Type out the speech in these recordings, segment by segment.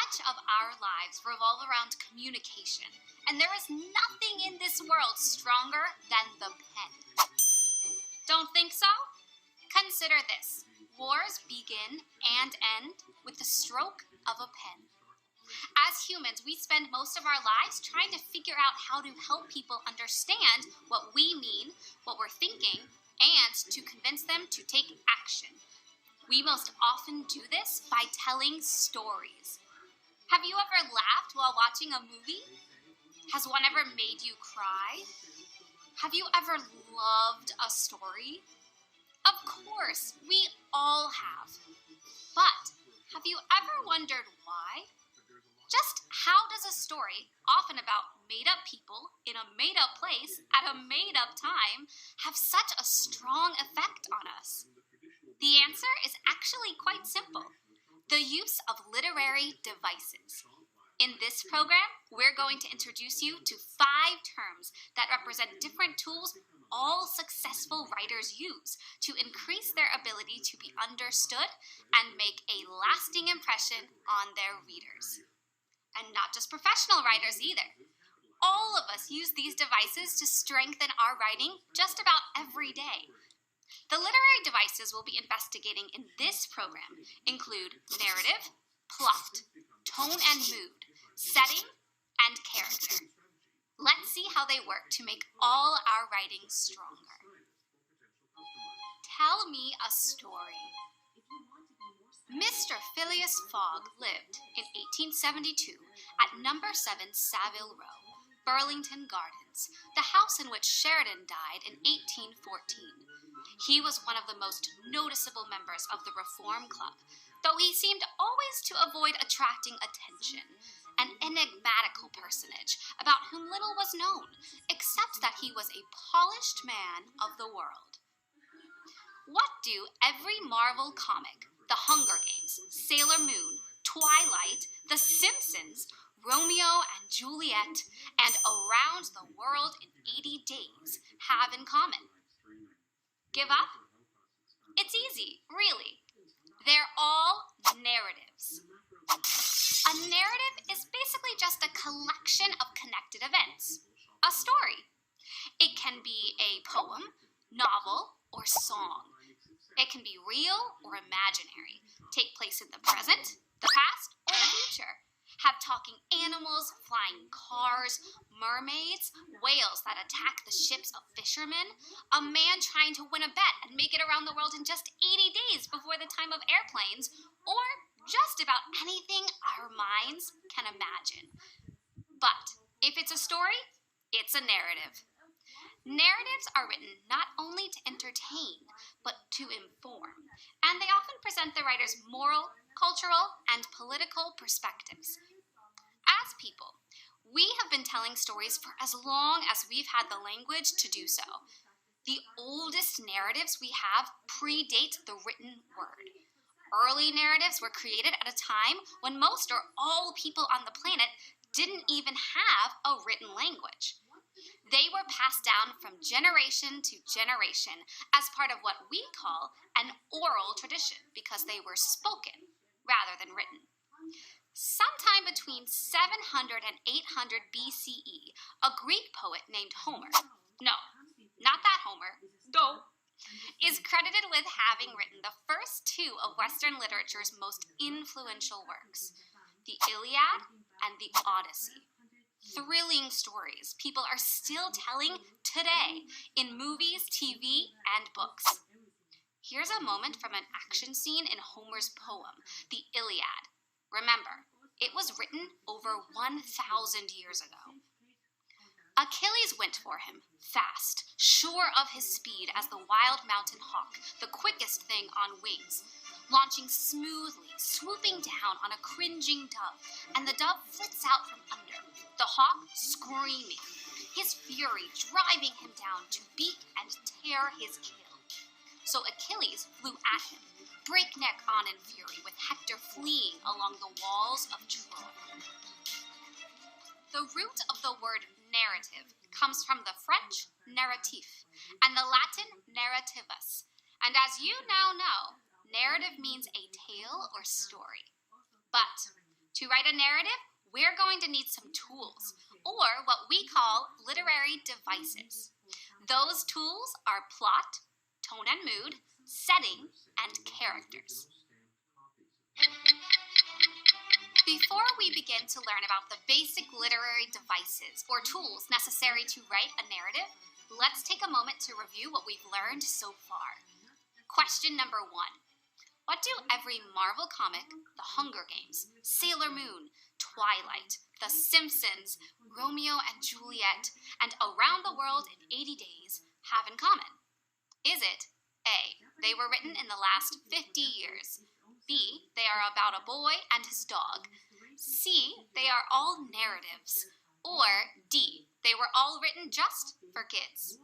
Much of our lives revolve around communication, and there is nothing in this world stronger than the pen. Don't think so? Consider this. Wars begin and end with the stroke of a pen. As humans, we spend most of our lives trying to figure out how to help people understand what we mean, what we're thinking, and to convince them to take action. We most often do this by telling stories. Have you ever laughed while watching a movie? Has one ever made you cry? Have you ever loved a story? Of course, we all have. But have you ever wondered why? Just how does a story, often about made-up people in a made-up place at a made-up time, have such a strong effect on us? The answer is actually quite simple: the use of literary devices. In this program, we're going to introduce you to 5 terms that represent different tools all successful writers use to increase their ability to be understood and make a lasting impression on their readers. And not just professional writers either. All of us use these devices to strengthen our writing just about every day. The literary devices we'll be investigating in this program include narrative, plot, tone and mood, setting, and character. Let's see how they work to make all our writing stronger. Tell me a story. Mr. Phileas Fogg lived in 1872 at number 7 Savile Row, Burlington Gardens, the house in which Sheridan died in 1814. He was one of the most noticeable members of the Reform Club, though he seemed always to avoid attracting attention, an enigmatical personage about whom little was known, except that he was a polished man of the world. What do every Marvel comic, The Hunger Games, Sailor Moon, Twilight, The Simpsons, Romeo and Juliet, and Around the World in 80 Days have in common? Give up? It's easy, really. They're all narratives. A narrative is basically just a collection of connected events, a story. It can be a poem, novel, or song. It can be real or imaginary, take place in the present, the past, or the future. Have talking animals, flying cars, mermaids, whales that attack the ships of fishermen, a man trying to win a bet and make it around the world in just 80 days before the time of airplanes, or just about anything our minds can imagine. But if it's a story, it's a narrative. Narratives are written not only to entertain, but to inform, and they often present the writer's moral, cultural, and political perspectives. As people, we have been telling stories for as long as we've had the language to do so. The oldest narratives we have predate the written word. Early narratives were created at a time when most or all people on the planet didn't even have a written language. They were passed down from generation to generation as part of what we call an oral tradition because they were spoken rather than written. Sometime between 700 and 800 BCE, a Greek poet named Homer, no, not that Homer, is credited with having written the first 2 of Western literature's most influential works, the Iliad and the Odyssey. Thrilling stories people are still telling today in movies, TV, and books. Here's a moment from an action scene in Homer's poem, the Iliad. Remember, it was written over 1,000 years ago. Achilles went for him, fast, sure of his speed as the wild mountain hawk, the quickest thing on wings, launching smoothly, swooping down on a cringing dove, and the dove flits out from under, the hawk screaming, his fury driving him down to beat and tear his kill. So Achilles flew at him, breakneck on in fury, with Hector fleeing along the walls of Troy. The root of the word narrative comes from the French narratif and the Latin narrativus. And as you now know, narrative means a tale or story. But To write a narrative, we're going to need some tools, or what we call literary devices. Those tools are plot, tone and mood, setting, and characters. Before we begin to learn about the basic literary devices or tools necessary to write a narrative, let's take a moment to review what we've learned so far. Question number 1. What do every Marvel comic, The Hunger Games, Sailor Moon, Twilight, The Simpsons, Romeo and Juliet, and Around the World in 80 Days have in common? Is it A, they were written in the last 50 years, B, they are about a boy and his dog, C, they are all narratives, or D, they were all written just for kids?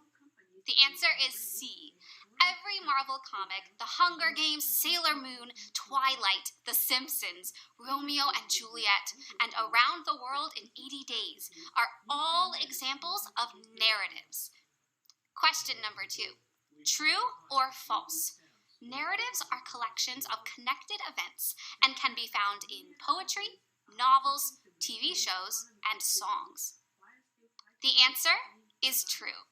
The answer is C. Every Marvel comic, The Hunger Games, Sailor Moon, Twilight, The Simpsons, Romeo and Juliet, and Around the World in 80 Days are all examples of narratives. Question number 2. True or false? Narratives are collections of connected events and can be found in poetry, novels, TV shows, and songs. The answer is true.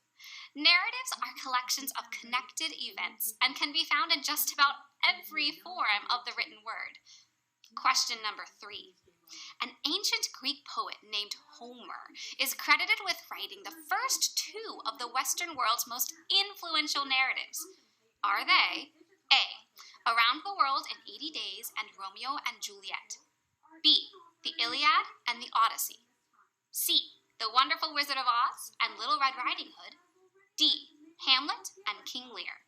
Narratives are collections of connected events and can be found in just about every form of the written word. Question number 3. An ancient Greek poet named Homer is credited with writing the first 2 of the Western world's most influential narratives. Are they A, Around the World in 80 Days and Romeo and Juliet, B, The Iliad and the Odyssey, C, The Wonderful Wizard of Oz and Little Red Riding Hood, D, Hamlet and King Lear?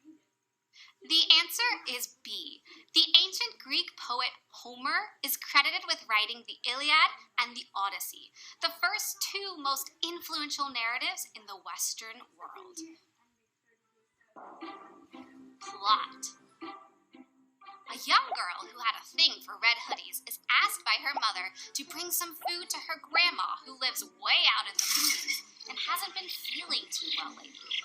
The answer is B. The ancient Greek poet Homer is credited with writing the Iliad and the Odyssey, the first 2 most influential narratives in the Western world. Plot. A young girl who had a thing for red hoodies is asked by her mother to bring some food to her grandma who lives way out in the mountains and hasn't been feeling too well lately.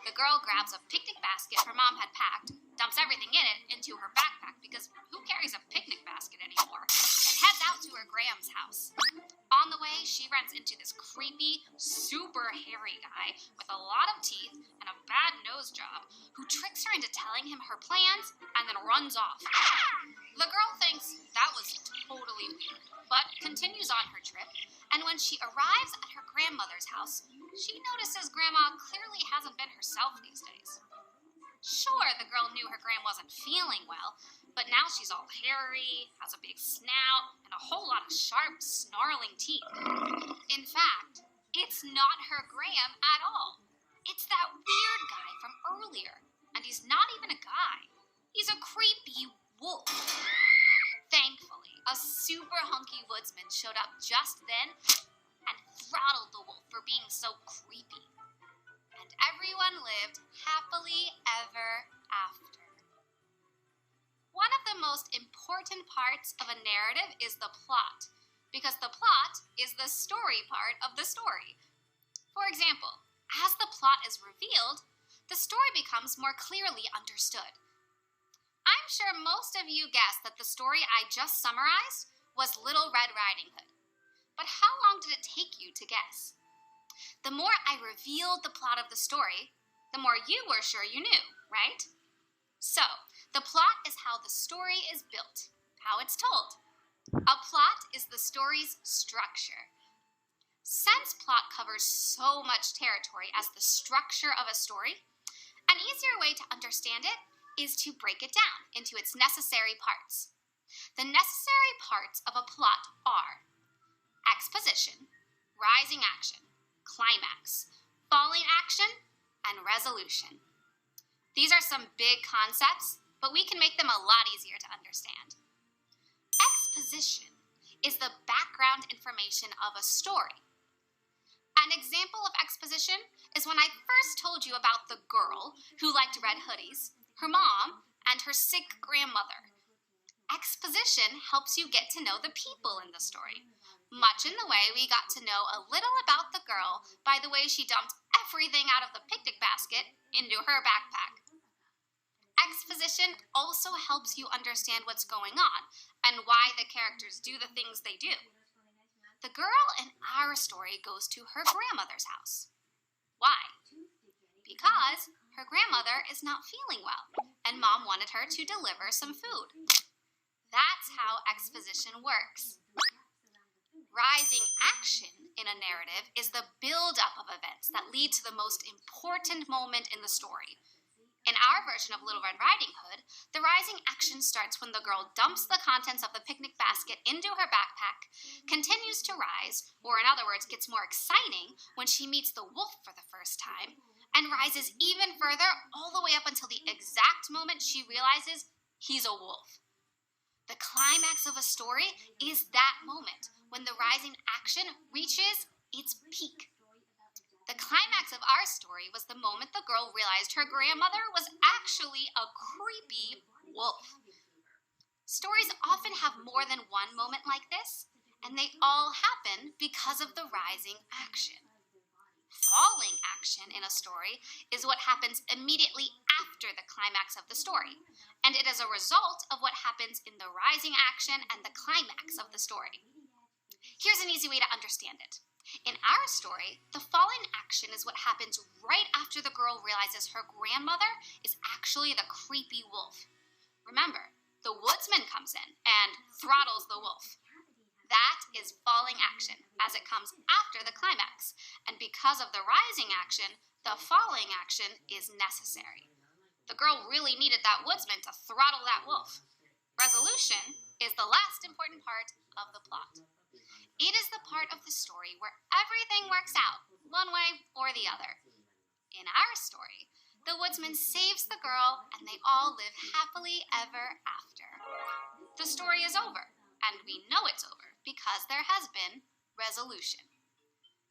The girl grabs a picnic basket her mom had packed, dumps everything in it into her backpack because who carries a picnic basket anymore, and heads out to her Gram's house. On the way, she runs into this creepy, super hairy guy with a lot of teeth and a bad nose job who tricks her into telling him her plans and then runs off. The girl thinks that was totally weird, but continues on her trip, and when she arrives at her grandmother's house, she notices Grandma clearly hasn't been herself these days. Sure, the girl knew her Gram wasn't feeling well, but now she's all hairy, has a big snout, and a whole lot of sharp, snarling teeth. In fact, it's not her Gram at all. It's that weird guy from earlier, and he's not even a guy. He's a creepy wolf. Thankfully, a super hunky woodsman showed up just then and throttled the wolf for being so creepy. And everyone lived happily ever after. One of the most important parts of a narrative is the plot, because the plot is the story part of the story. For example, as the plot is revealed, the story becomes more clearly understood. I'm sure most of you guessed that the story I just summarized was Little Red Riding Hood. But how long did it take you to guess? The more I revealed the plot of the story, the more you were sure you knew, right? So, the plot is how the story is built, how it's told. A plot is the story's structure. Since plot covers so much territory as the structure of a story, an easier way to understand it is to break it down into its necessary parts. The necessary parts of a plot are exposition, rising action, climax, falling action, and resolution. These are some big concepts, but we can make them a lot easier to understand. Exposition is the background information of a story. An example of exposition is when I first told you about the girl who liked red hoodies, her mom, and her sick grandmother. Exposition helps you get to know the people in the story, much in the way we got to know a little about the girl by the way she dumped everything out of the picnic basket into her backpack. Exposition also helps you understand what's going on, and why the characters do the things they do. The girl in our story goes to her grandmother's house. Why? Because her grandmother is not feeling well, and Mom wanted her to deliver some food. That's how exposition works. Rising action in a narrative is the build-up of events that lead to the most important moment in the story. In our version of Little Red Riding Hood, the rising action starts when the girl dumps the contents of the picnic basket into her backpack, continues to rise, or in other words, gets more exciting when she meets the wolf for the first time, and rises even further all the way up until the exact moment she realizes he's a wolf. The climax of a story is that moment when the rising action reaches its peak. The climax of our story was the moment the girl realized her grandmother was actually a creepy wolf. Stories often have more than one moment like this, and they all happen because of the rising action. Falling action in a story is what happens immediately after the climax of the story, and it is a result of what happens in the rising action and the climax of the story. Here's an easy way to understand it. In our story, the falling action is what happens right after the girl realizes her grandmother is actually the creepy wolf. Remember, the woodsman comes in and throttles the wolf. That is falling action, as it comes after the climax, and because of the rising action, the falling action is necessary. The girl really needed that woodsman to throttle that wolf. Resolution is the last important part of the plot. It is the part of the story where everything works out, one way or the other. In our story, the woodsman saves the girl and they all live happily ever after. The story is over, and we know it's over because there has been resolution.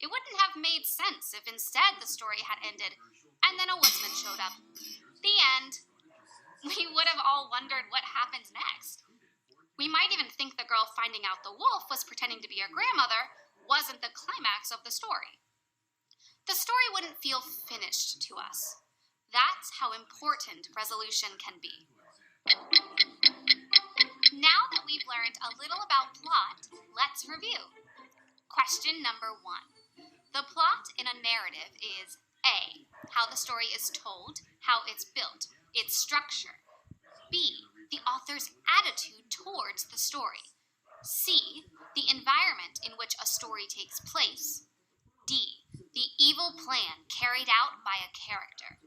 It wouldn't have made sense if instead the story had ended and then a woodsman showed up. The end. We would have all wondered what happened next. We might even think the girl finding out the wolf was pretending to be her grandmother wasn't the climax of the story. The story wouldn't feel finished to us. That's how important resolution can be. Now that we've learned a little about plot, let's review. Question number 1. The plot in a narrative is A, how the story is told, how it's built, its structure. B, the author's attitude towards the story. C, the environment in which a story takes place. D, the evil plan carried out by a character.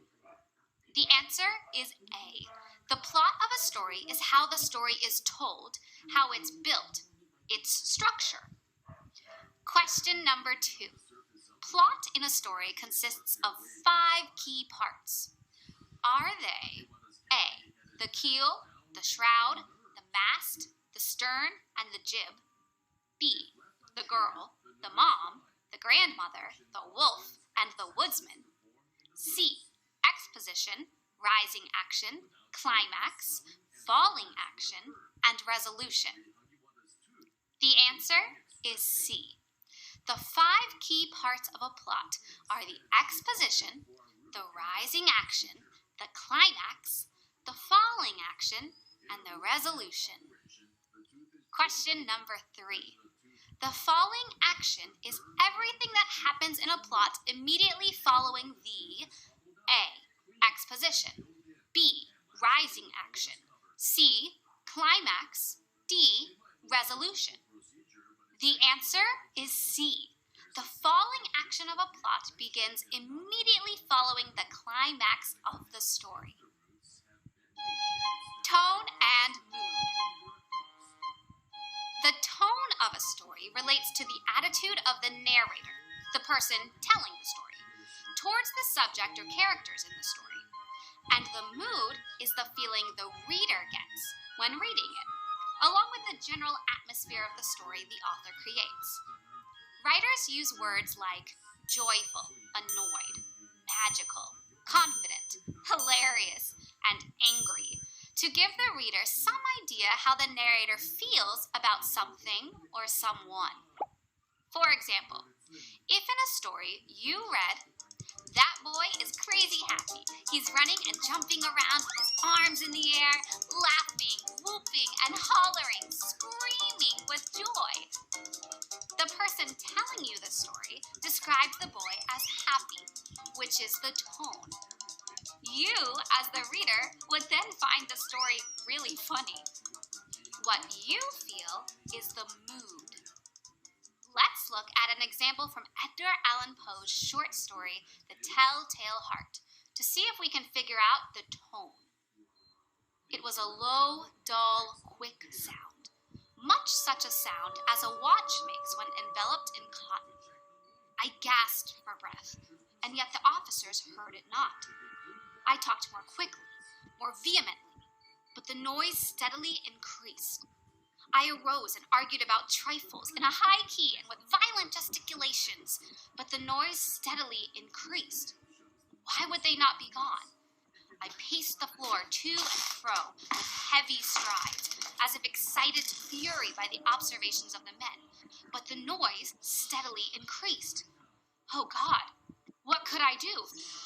The answer is A. The plot of a story is how the story is told, how it's built, its structure. Question number 2. Plot in a story consists of 5 key parts. Are they A, the keel, the shroud, the mast, the stern, and the jib? B, the girl, the mom, the grandmother, the wolf, and the woodsman? C, exposition, rising action, climax, falling action, and resolution? The answer is C. The 5 key parts of a plot are the exposition, the rising action, the climax, the falling action, and the resolution. Question number 3. The falling action is everything that happens in a plot immediately following the A, exposition, B, rising action, C, climax, D, resolution. The answer is C. The falling action of a plot begins immediately following the climax of the story. Tone and mood. The tone of a story relates to the attitude of the narrator, the person telling the story, towards the subject or characters in the story. And the mood is the feeling the reader gets when reading it, along with the general atmosphere of the story the author creates. Writers use words like joyful, annoyed, magical, confident, hilarious, and angry to give the reader some idea how the narrator feels about something or someone. For example, if in a story you read, "That boy is crazy happy. He's running and jumping around with his arms in the air, laughing, whoop, whooping and hollering, screaming with joy. The person telling you the story describes the boy as happy, which is the tone. You, as the reader, would then find the story really funny. What you feel is the mood. Let's look at an example from Edgar Allan Poe's short story, The Telltale Heart, to see if we can figure out the tone. It was a low, dull, quick sound, much such a sound as a watch makes when enveloped in cotton. I gasped for breath, and yet the officers heard it not. I talked more quickly, more vehemently, but the noise steadily increased. I arose and argued about trifles in a high key and with violent gesticulations, but the noise steadily increased. Why would they not be gone? I paced the floor to and fro with heavy strides, as if excited to fury by the observations of the men, but the noise steadily increased. Oh God, what could I do?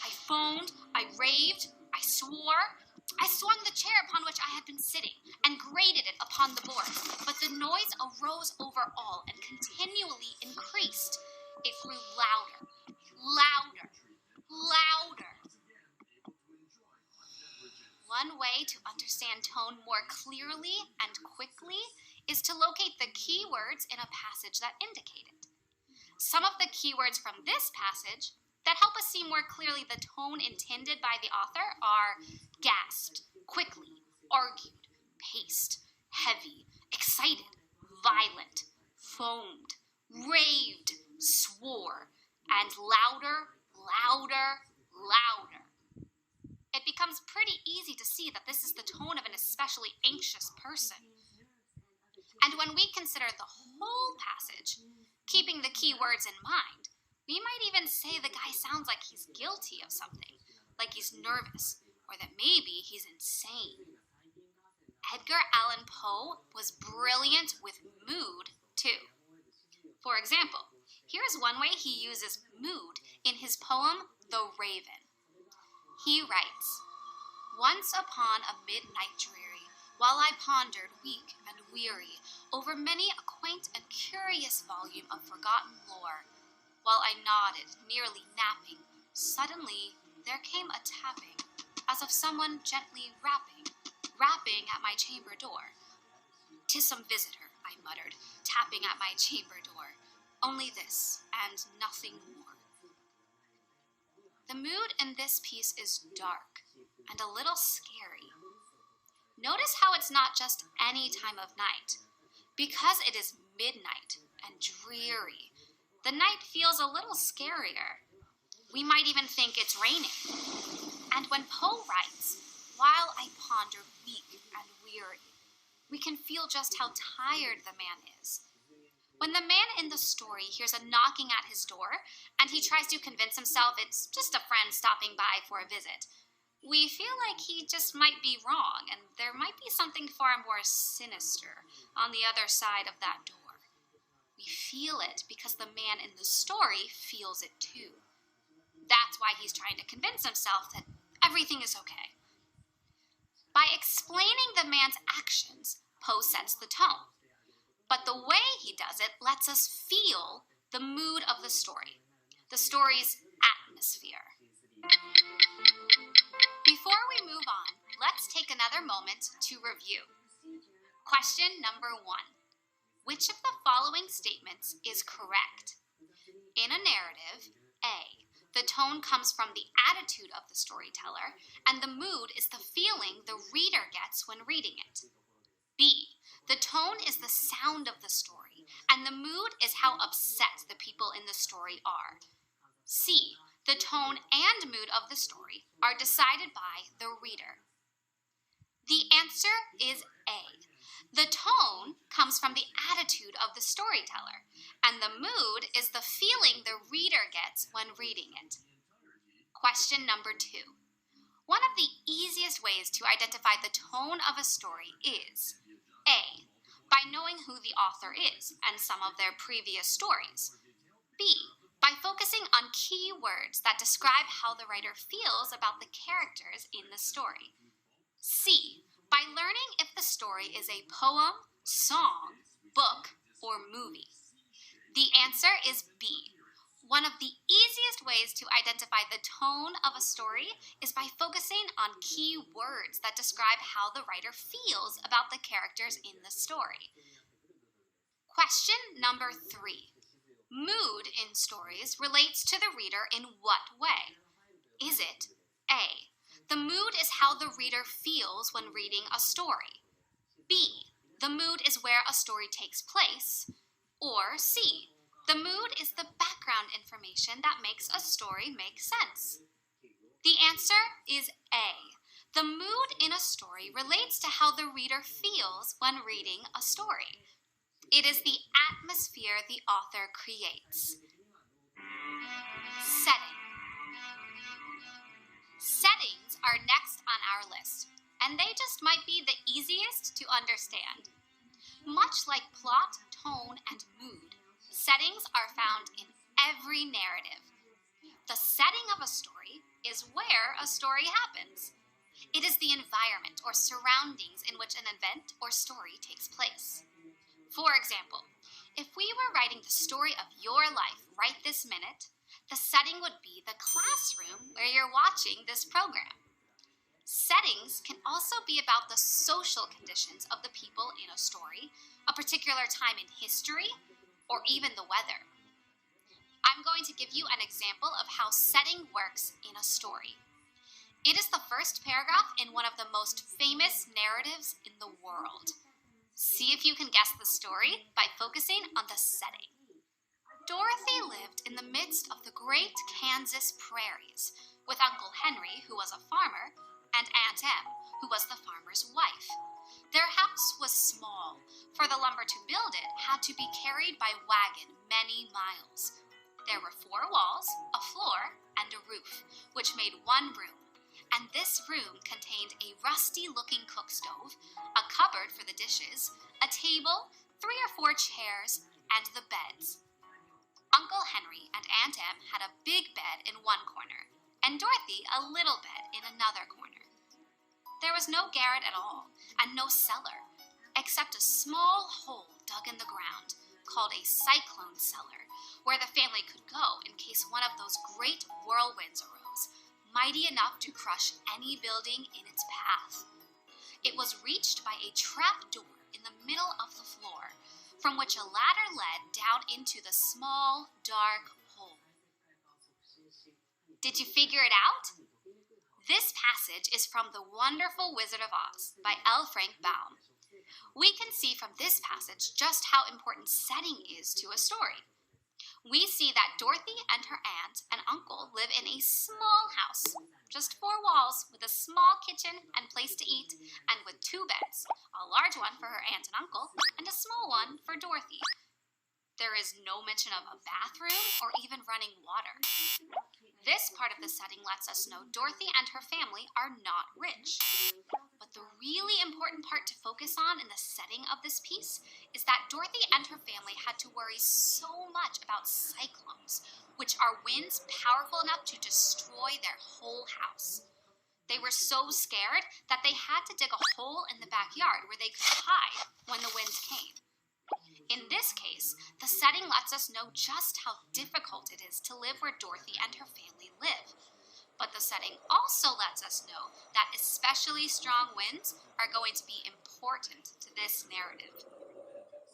I foamed, I raved, I swore. I swung the chair upon which I had been sitting and grated it upon the boards, but the noise arose over all and continually increased. It grew louder, louder, louder. One way to understand tone more clearly and quickly is to locate the key words in a passage that indicate it. Some of the keywords from this passage that help us see more clearly the tone intended by the author are gasped, quickly, argued, paced, heavy, excited, violent, foamed, raved, swore, and louder, louder, louder. It becomes pretty easy to see that this is the tone of an especially anxious person. And when we consider the whole passage, keeping the key words in mind, we might even say the guy sounds like he's guilty of something, like he's nervous, or that maybe he's insane. Edgar Allan Poe was brilliant with mood, too. For example, here is one way he uses mood in his poem, The Raven. He writes, "Once upon a midnight dreary, while I pondered, weak and weary, over many a quaint and curious volume of forgotten lore, while I nodded, nearly napping, suddenly there came a tapping, as of someone gently rapping at my chamber door. 'Tis some visitor," I muttered, tapping at my chamber door. "Only this, and nothing more." The mood in this piece is dark and a little scary. Notice how it's not just any time of night. Because it is midnight and dreary, the night feels a little scarier. We might even think it's raining. And when Poe writes, "While I ponder, weak and weary," we can feel just how tired the man is. When the man in the story hears a knocking at his door and he tries to convince himself it's just a friend stopping by for a visit, we feel like he just might be wrong and there might be something far more sinister on the other side of that door. We feel it because the man in the story feels it too. That's why he's trying to convince himself that everything is okay. By explaining the man's actions, Poe sets the tone. But the way he does it lets us feel the mood of the story's atmosphere. Before we move on, let's take another moment to review. Question number 1. Which of the following statements is correct? In a narrative, A, the tone comes from the attitude of the storyteller, and the mood is the feeling the reader gets when reading it. B, the tone is the sound of the story, and the mood is how upset the people in the story are. C, the tone and mood of the story are decided by the reader. The answer is A. The tone comes from the attitude of the storyteller, and the mood is the feeling the reader gets when reading it. Question number 2. One of the easiest ways to identify the tone of a story is A, by knowing who the author is and some of their previous stories. B, by focusing on key words that describe how the writer feels about the characters in the story. C, by learning if the story is a poem, song, book, or movie. The answer is B. One of the easiest ways to identify the tone of a story is by focusing on key words that describe how the writer feels about the characters in the story. Question number 3. Mood in stories relates to the reader in what way? Is it A. The mood is how the reader feels when reading a story? B. The mood is where a story takes place? Or C. The mood is the background information that makes a story make sense? The answer is A. The mood in a story relates to how the reader feels when reading a story. It is the atmosphere the author creates. Setting. Settings are next on our list, and they just might be the easiest to understand. Much like plot, tone, and mood, settings are found in every narrative. The setting of a story is where a story happens. It is the environment or surroundings in which an event or story takes place. For example, if we were writing the story of your life right this minute, the setting would be the classroom where you're watching this program. Settings can also be about the social conditions of the people in a story, a particular time in history, or even the weather. I'm going to give you an example of how setting works in a story. It is the first paragraph in one of the most famous narratives in the world. See if you can guess the story by focusing on the setting. Dorothy lived in the midst of the great Kansas prairies with Uncle Henry, who was a farmer, and Aunt Em, who was the farmer's wife. Their house was small, for the lumber to build it had to be carried by wagon many miles. There were 4 walls, a floor, and a roof, which made one room. And this room contained a rusty-looking cook stove, a cupboard for the dishes, a table, 3 or 4 chairs, and the beds. Uncle Henry and Aunt Em had a big bed in one corner, and Dorothy a little bed in another corner. There was no garret at all, and no cellar, except a small hole dug in the ground, called a cyclone cellar, where the family could go in case one of those great whirlwinds arose, mighty enough to crush any building in its path. It was reached by a trap door in the middle of the floor, from which a ladder led down into the small, dark hole. Did you figure it out? This passage is from The Wonderful Wizard of Oz by L. Frank Baum. We can see from this passage just how important setting is to a story. We see that Dorothy and her aunt and uncle live in a small house, just 4 walls, with a small kitchen and place to eat, and with 2 beds, a large one for her aunt and uncle, and a small one for Dorothy. There is no mention of a bathroom or even running water. This part of the setting lets us know Dorothy and her family are not rich. But the really important part to focus on in the setting of this piece is that Dorothy and her family had to worry so much about cyclones, which are winds powerful enough to destroy their whole house. They were so scared that they had to dig a hole in the backyard where they could hide when the winds came. In this case, the setting lets us know just how difficult it is to live where Dorothy and her family live. But the setting also lets us know that especially strong winds are going to be important to this narrative.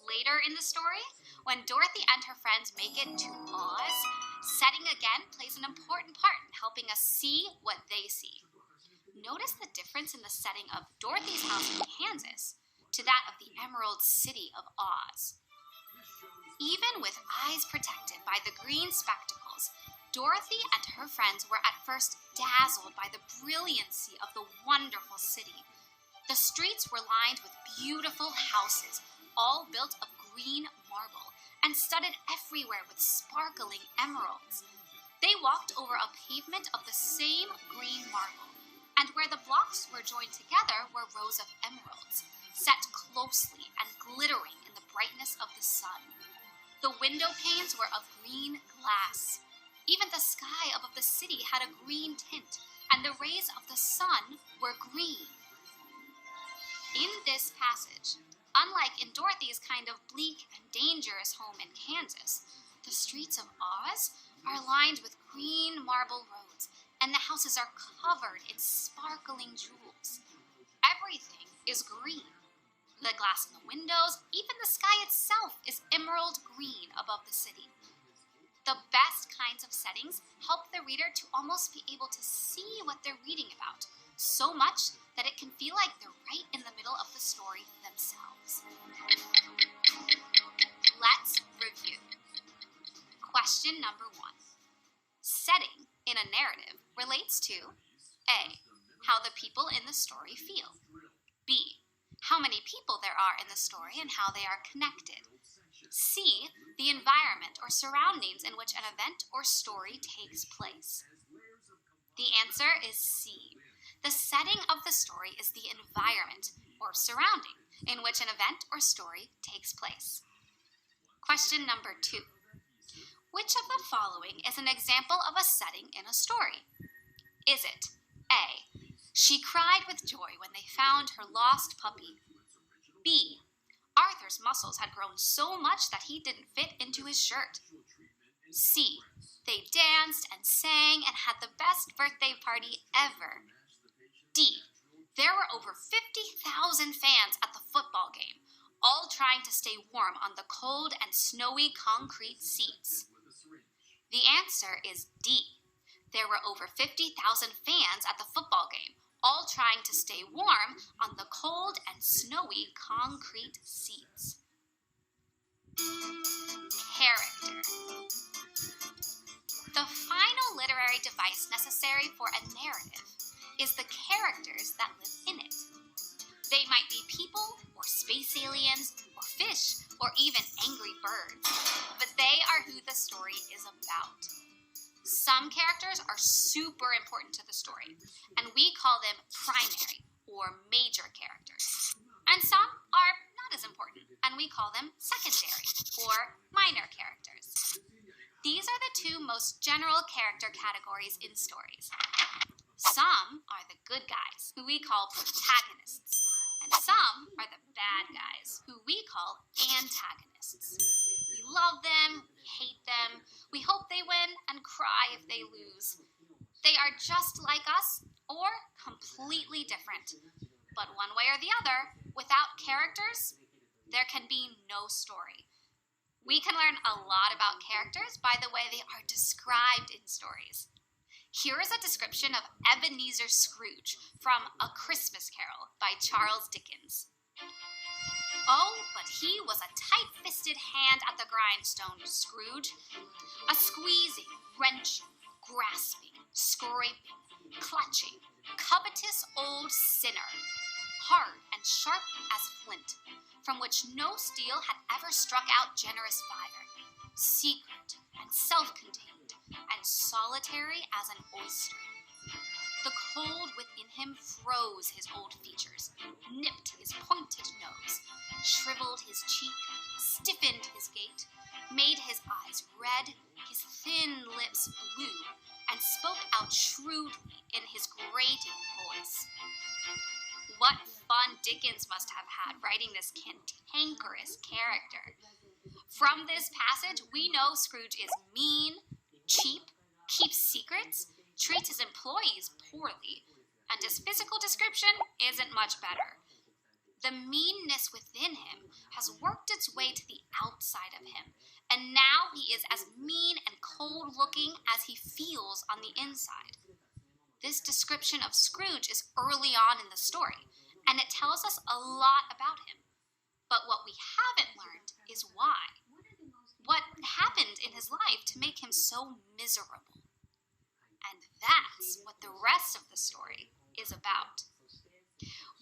Later in the story, when Dorothy and her friends make it to Oz, setting again plays an important part in helping us see what they see. Notice the difference in the setting of Dorothy's house in Kansas to that of the Emerald City of Oz. Even with eyes protected by the green spectacles, Dorothy and her friends were at first dazzled by the brilliancy of the wonderful city. The streets were lined with beautiful houses, all built of green marble, and studded everywhere with sparkling emeralds. They walked over a pavement of the same green marble, and where the blocks were joined together were rows of emeralds, set closely and glittering in the brightness of the sun. The window panes were of green glass. Even the sky above the city had a green tint, and the rays of the sun were green. In this passage, unlike in Dorothy's kind of bleak and dangerous home in Kansas, the streets of Oz are lined with green marble roads, and the houses are covered in sparkling jewels. Everything is green. The glass in the windows, even the sky itself, is emerald green above the city. The best kinds of settings help the reader to almost be able to see what they're reading about, so much that it can feel like they're right in the middle of the story themselves. Let's review. Question number 1. Setting in a narrative relates to A. How the people in the story feel. B. How many people there are in the story and how they are connected. C. The environment or surroundings in which an event or story takes place. The answer is C. The setting of the story is the environment or surrounding in which an event or story takes place. Question number 2. Which of the following is an example of a setting in a story? Is it A. She cried with joy when they found her lost puppy? B. Arthur's muscles had grown so much that he didn't fit into his shirt? C. They danced and sang and had the best birthday party ever? D. There were over 50,000 fans at the football game, all trying to stay warm on the cold and snowy concrete seats. The answer is D. There were over 50,000 fans at the football game, all trying to stay warm on the cold and snowy concrete seats. Character. The final literary device necessary for a narrative is the characters that live in it. They might be people, or space aliens, or fish, or even angry birds, but they are who the story is about. Some characters are super important to the story, and we call them primary or major characters. And some are not as important, and we call them secondary or minor characters. These are the two most general character categories in stories. Some are the good guys, who we call protagonists, and some are the bad guys, who we call antagonists. We love them, we hate them, we hope they win, and cry if they lose. They are just like us, or completely different. But one way or the other, without characters, there can be no story. We can learn a lot about characters by the way they are described in stories. Here is a description of Ebenezer Scrooge from A Christmas Carol by Charles Dickens. Oh, but he was a tight-fisted hand at the grindstone, Scrooge. A squeezing, wrenching, grasping, scraping, clutching, covetous old sinner, hard and sharp as flint, from which no steel had ever struck out generous fire, secret and self-contained, and solitary as an oyster. The cold within him froze his old features, nipped his pointed nose, shriveled his cheek, stiffened his gait, made his eyes red, his thin lips blue, and spoke out shrewdly in his grating voice. What fun Dickens must have had writing this cantankerous character. From this passage, we know Scrooge is mean, cheap, keeps secrets, treats his employees poorly, and his physical description isn't much better. The meanness within him has worked its way to the outside of him, and now he is as mean and cold-looking as he feels on the inside. This description of Scrooge is early on in the story, and it tells us a lot about him. But what we haven't learned is why. What happened in his life to make him so miserable? And that's what the rest of the story is about.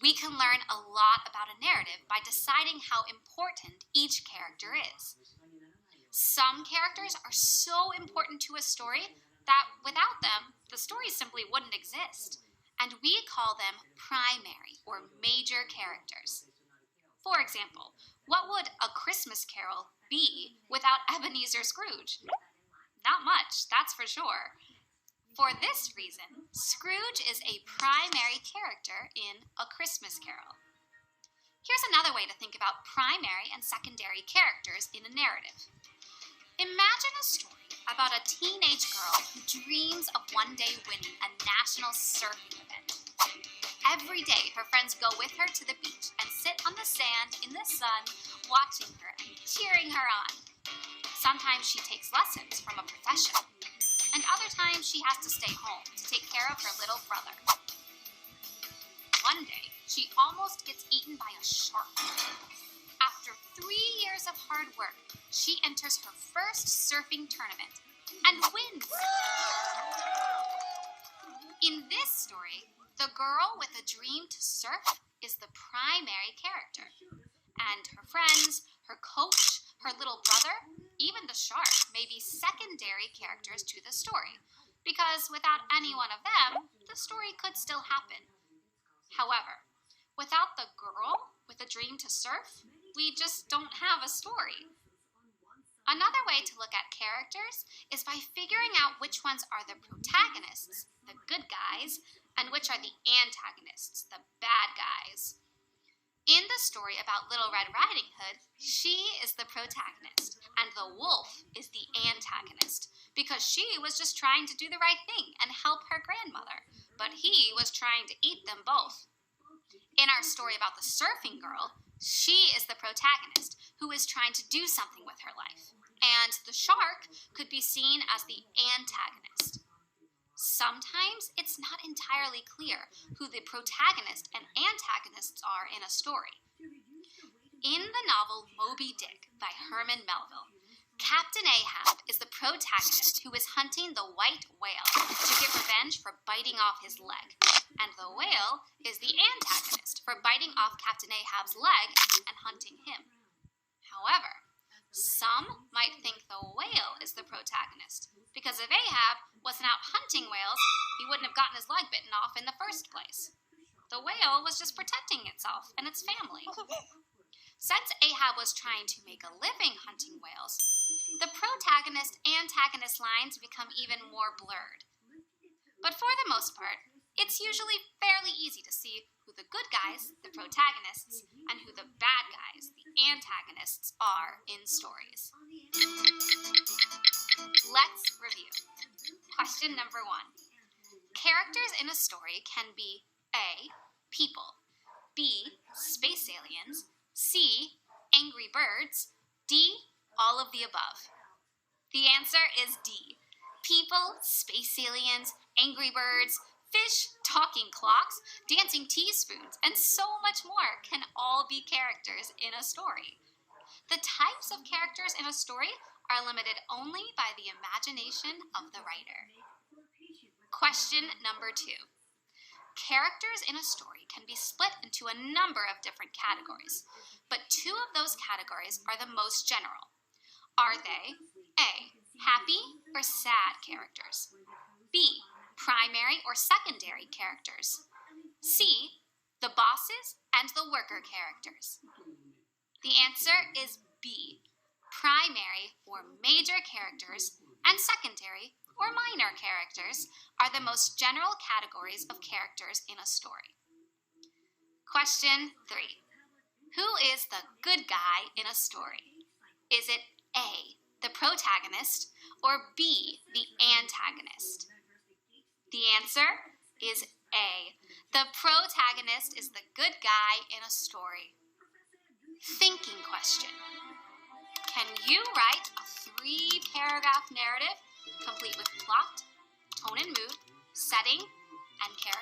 We can learn a lot about a narrative by deciding how important each character is. Some characters are so important to a story that without them, the story simply wouldn't exist, and we call them primary or major characters. For example, what would A Christmas Carol be without Ebenezer Scrooge? Not much, that's for sure. For this reason, Scrooge is a primary character in A Christmas Carol. Here's another way to think about primary and secondary characters in a narrative. Imagine a story about a teenage girl who dreams of one day winning a national surfing event. Every day, her friends go with her to the beach and sit on the sand in the sun, watching her and cheering her on. Sometimes she takes lessons from a professional, and other times she has to stay home to take care of her little brother. One day, she almost gets eaten by a shark. After 3 years of hard work, she enters her first surfing tournament and wins. In this story, the girl with a dream to surf is the primary character, and her friends, her coach, her little brother, even the shark may be secondary characters to the story, because without any one of them, the story could still happen. However, without the girl with a dream to surf, we just don't have a story. Another way to look at characters is by figuring out which ones are the protagonists, the good guys, and which are the antagonists, the bad guys. In the story about Little Red Riding Hood, she is the protagonist, and the wolf is the antagonist, because she was just trying to do the right thing and help her grandmother, but he was trying to eat them both. In our story about the surfing girl, she is the protagonist who is trying to do something with her life, and the shark could be seen as the antagonist. Sometimes it's not entirely clear who the protagonist and antagonists are in a story. In the novel Moby Dick by Herman Melville, Captain Ahab is the protagonist who is hunting the white whale to get revenge for biting off his leg, and the whale is the antagonist for biting off Captain Ahab's leg and hunting him. However, some might think the whale is the protagonist, because if Ahab wasn't out hunting whales, he wouldn't have gotten his leg bitten off in the first place. The whale was just protecting itself and its family. Since Ahab was trying to make a living hunting whales, the protagonist-antagonist lines become even more blurred. But for the most part, it's usually fairly easy to see who the good guys, the protagonists, and who the bad guys, the antagonists, are in stories. Let's review. Question number 1. Characters in a story can be A. People, B. Space aliens, C. Angry birds, D. All of the above. The answer is D. People, space aliens, angry birds, fish, talking clocks, dancing teaspoons, and so much more can all be characters in a story. The types of characters in a story are limited only by the imagination of the writer. Question number 2. Characters in a story can be split into a number of different categories, but 2 of those categories are the most general. Are they A. Happy or sad characters, B. Primary or secondary characters, C. The bosses and the worker characters? The answer is B. Primary or major characters and secondary or minor characters are the most general categories of characters in a story. Question 3. Who is the good guy in a story? Is it A. the protagonist, or B. the antagonist? The answer is A. The protagonist is the good guy in a story. Thinking question. Can you write a 3-paragraph narrative complete with plot, tone and mood, setting, and character?